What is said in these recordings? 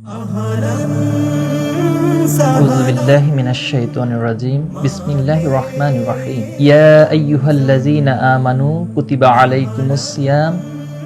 أعوذ بالله من الشيطان الرجيم بسم الله الرحمن الرحيم يا أيها الذين آمنوا كتب عليكم الصيام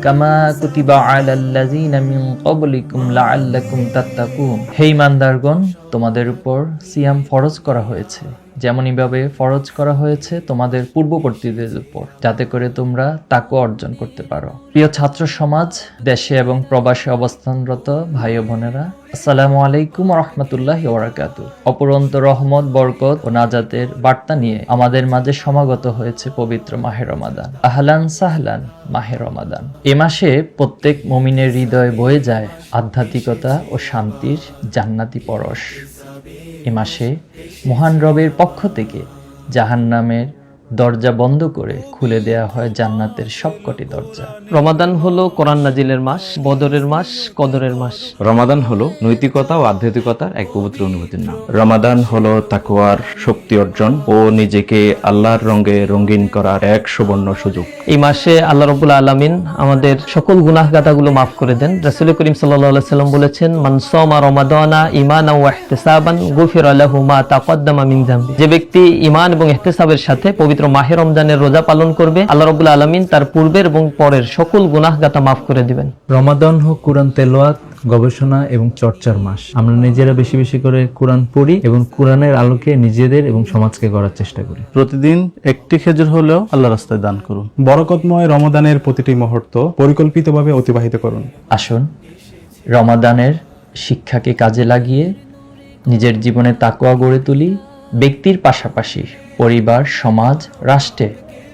كما كتب على الذين من قبلكم لعلكم تتقون হে ঈমানদারগণ, তোমাদের উপর সিয়াম ফরজ করা হয়েছে যেমনইভাবে ফরজ করা হয়েছে তোমাদের পূর্ববর্তীদের উপর, যাতে করে তোমরা তাকওয়া অর্জন করতে পারো। প্রিয় ছাত্র সমাজ, দেশে এবং প্রবাসে অবস্থানরত ভাই ও বোনেরা, আসসালামু আলাইকুম রহমতুল্লাহি ওয়া বারাকাতুহু। অপরন্ত রহমত, বরকত ও নাজাতের বার্তা নিয়ে আমাদের মাঝে সমাগত হয়েছে পবিত্র মাহে রমাদান। আহলান সাহলান মাহে রমাদান। এ মাসে প্রত্যেক মুমিনের হৃদয়ে বয়ে যায় আধ্যাত্মিকতা ও শান্তির জান্নাতি পরশ। এ মাসে মহান রবের পক্ষ থেকে জাহান্নামের দরজা বন্ধ করে খুলে দেয়া হয় জান্নাতের সবকটি দরজা। রমাদান হলো কোরআন নাজিলের মাস, বদরের মাস, কদরের মাস। রমাদান হলো নৈতিকতা ও আধ্যাত্মিকতার এক পবিত্র অনুভূতির নাম। রমাদান হলো তাকওয়ার শক্তি অর্জন ও নিজেকে আল্লাহর রঙে রঙিন করার এক সুবর্ণ সুযোগ। এই মাসে আল্লাহ রাব্বুল আলামিন আমাদের সকল গুনাহগাতাগুলো মাফ করে দেন। রাসূল করিম সাল্লাল্লাহু আলাইহি সাল্লাম বলেছেন, মান সামা রমাদানা ঈমানান ওয়া ইহতিসাবান গুফিরা লাহু মা তাকদ্দামা মিন যামবি। যে ব্যক্তি ঈমান এবং ইহতিসাবের সাথে পবিত্র মাহে রমজানের রোজা পালন করবে, আল্লাহ রাব্বুল আলামিন তার পূর্বের এবং পরের সকল গুনাহগাতা মাফ করে দিবেন। রমাদান হোক কোরআন তেলাওয়াত, গবেষণা এবং চর্চার মাস। আমরা নিজেরা বেশি বেশি করে কোরআন পড়ি এবং কোরআনের আলোকে নিজেদের এবং সমাজকে গড়ার চেষ্টা করি। প্রতিদিন একটি খেজুর হলেও আল্লাহ রাস্তায় দান করুন। বরকতময় রমাদানের প্রতিটি মুহূর্ত পরিকল্পিতভাবে অতিবাহিত করুন। আসুন রমাদানের শিক্ষাকে কাজে লাগিয়ে নিজের জীবনে তাকওয়া গড়ে তুলি, ব্যক্তির পাশাপাশি পরিবার, সমাজ, রাষ্ট্রে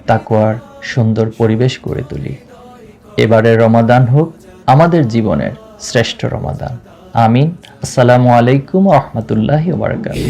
তাকওয়ার সুন্দর পরিবেশ গড়ে তুলি। এবারের রমাদান হোক আমাদের জীবনের শ্রেষ্ঠ রমাদান। আমিন। আসসালামু আলাইকুম রহমতুল্লাহি ওয়া বারাকাতুহু।